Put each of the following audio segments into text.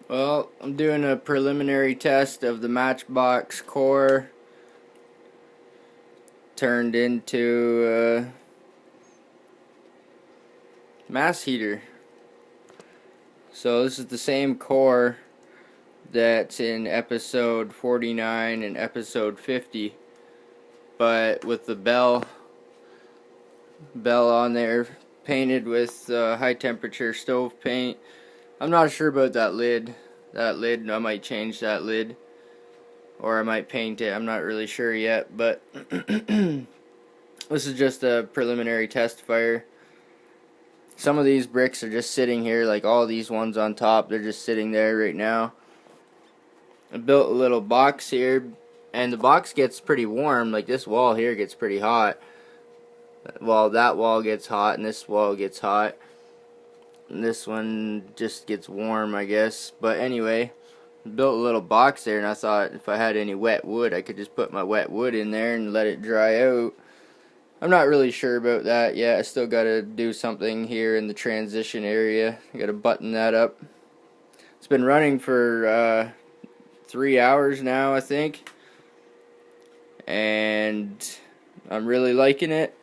Well, I'm doing a preliminary test of the Matchbox core turned into a mass heater. So this is the same core that's in episode 49 and episode 50, but with the bell on there painted with high temperature stove paint. I'm not sure about that lid. I might change that lid, or I might paint it. I'm not really sure yet, but this is just a preliminary test fire. Some of these bricks are just sitting here, like all these ones on top, they're just sitting there right now. I built a little box here, and the box gets pretty warm. Like this wall here gets pretty hot. Well, that wall gets hot, and this wall gets hot. And this one just gets warm, I guess. But anyway, I built a little box there, and I thought if I had any wet wood, I could just put my wet wood in there and let it dry out. I'm not really sure about that yet. I still gotta do something here in the transition area. I gotta button that up. It's been running for 3 hours now, I think, and I'm really liking it.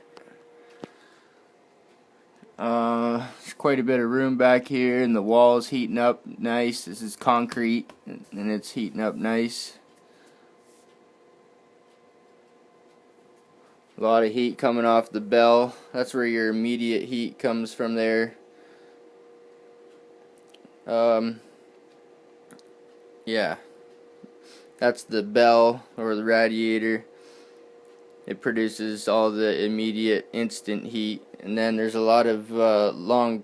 There's quite a bit of room back here, and the wall's heating up nice. This is concrete, and it's heating up nice. A lot of heat coming off the bell. That's where your immediate heat comes from there. Yeah. That's the bell, or the radiator. It produces all the immediate instant heat. And then there's a lot of long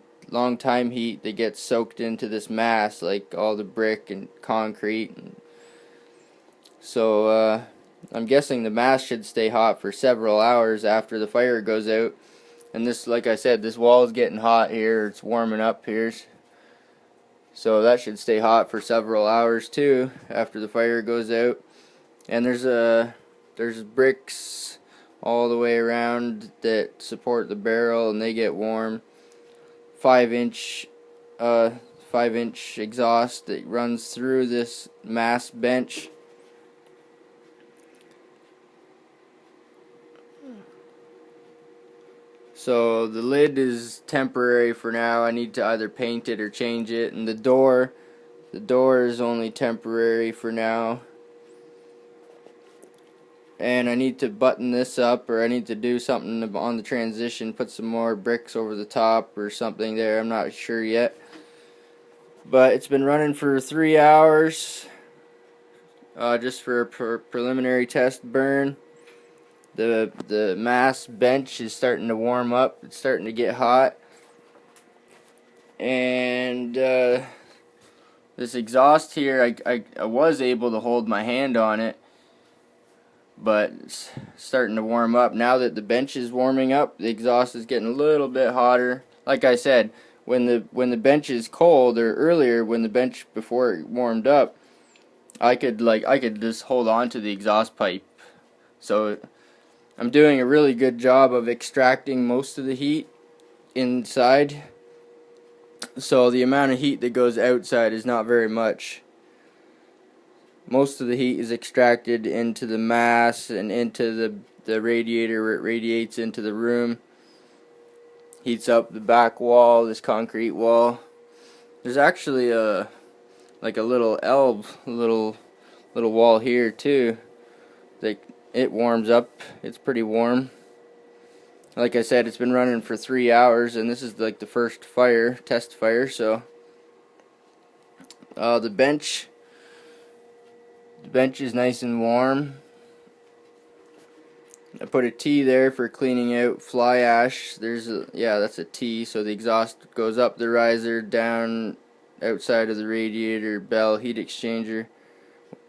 time heat that gets soaked into this mass, like all the brick and concrete. So I'm guessing the mass should stay hot for several hours after the fire goes out. And this, like I said, this wall is getting hot here. It's warming up here. So that should stay hot for several hours too after the fire goes out. And there's bricks all the way around that support the barrel, and they get warm. 5-inch exhaust that runs through this mass bench. So the lid is temporary for now. I need to either paint it or change it. And the door is only temporary for now. And I need to button this up, or I need to do something on the transition, put some more bricks over the top or something there. I'm not sure yet. But it's been running for 3 hours, just for a preliminary test burn. The mass bench is starting to warm up. It's starting to get hot. And this exhaust here, I was able to hold my hand on it, but it's starting to warm up. Now that the bench is warming up, the exhaust is getting a little bit hotter. Like I said, when the bench is cold, or earlier when the bench before it warmed up, I could just hold on to the exhaust pipe. So I'm doing a really good job of extracting most of the heat inside. So the amount of heat that goes outside is not very much. Most of the heat is extracted into the mass and into the radiator, where it radiates into the room. Heats up the back wall, this concrete wall. There's actually a little wall here too. It warms up. It's pretty warm. Like I said, it's been running for 3 hours, and this is like the first test fire. So the bench is nice and warm. I put a T there for cleaning out fly ash. That's a T. So the exhaust goes up the riser, down outside of the radiator, bell, heat exchanger,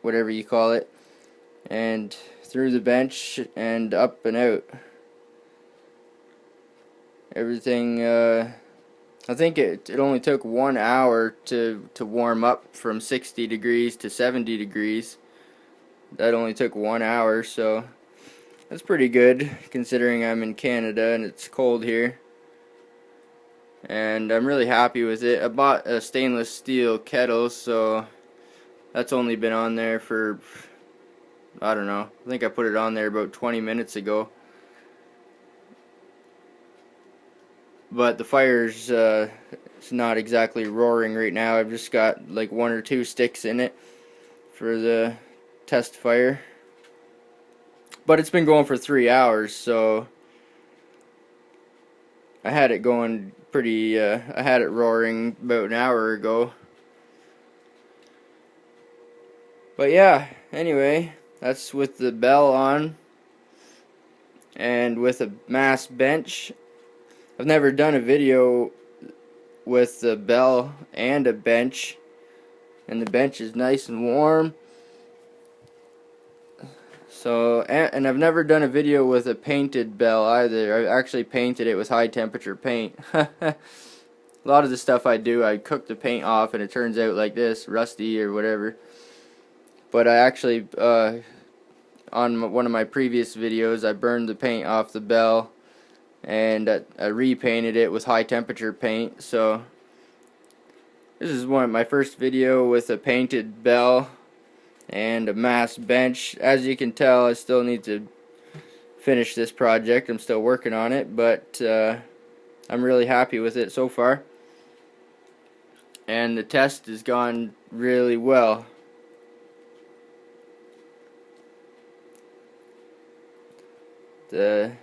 whatever you call it, and through the bench and up and out. Everything, I think it only took 1 hour to warm up from 60 degrees to 70 degrees. That only took 1 hour, so that's pretty good considering I'm in Canada and it's cold here. and I'm really happy with it. I bought a stainless steel kettle, so that's only been on there for, I don't know, I think I put it on there about 20 minutes ago. But the fire's it's not exactly roaring right now. I've just got like 1 or 2 sticks in it for the test fire. But it's been going for 3 hours, so I had it going pretty, I had it roaring about an hour ago. But yeah, anyway, that's with the bell on and with a mass bench. I've never done a video with the bell and a bench, and the bench is nice and warm. So, and I've never done a video with a painted bell either. I actually painted it with high temperature paint. A lot of the stuff I do, I cook the paint off and it turns out like this, rusty or whatever. But I actually, on one of my previous videos, I burned the paint off the bell and I repainted it with high temperature paint. So this is my first video with a painted bell and a mass bench. As you can tell, I still need to finish this project. I'm still working on it, but I'm really happy with it so far. And the test has gone really well. The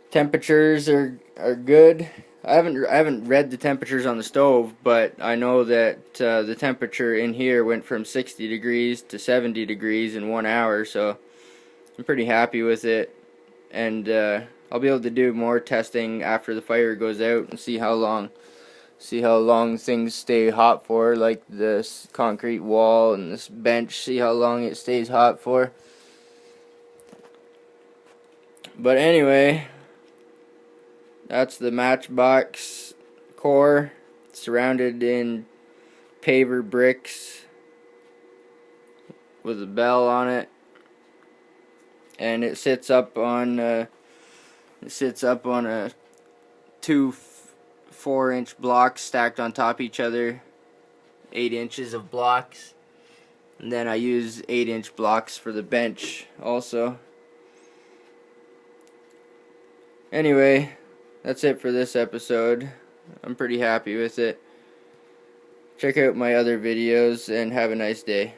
temperatures are good. I haven't read the temperatures on the stove, but I know that the temperature in here went from 60 degrees to 70 degrees in 1 hour, so I'm pretty happy with it. And I'll be able to do more testing after the fire goes out and see how long things stay hot for, like this concrete wall and this bench, see how long it stays hot for. But anyway, that's the Matchbox core, surrounded in paver bricks with a bell on it, and it sits up on a 2 4-inch blocks stacked on top of each other, 8 inches of blocks, and then I use 8-inch blocks for the bench also. Anyway, that's it for this episode. I'm pretty happy with it. Check out my other videos and have a nice day.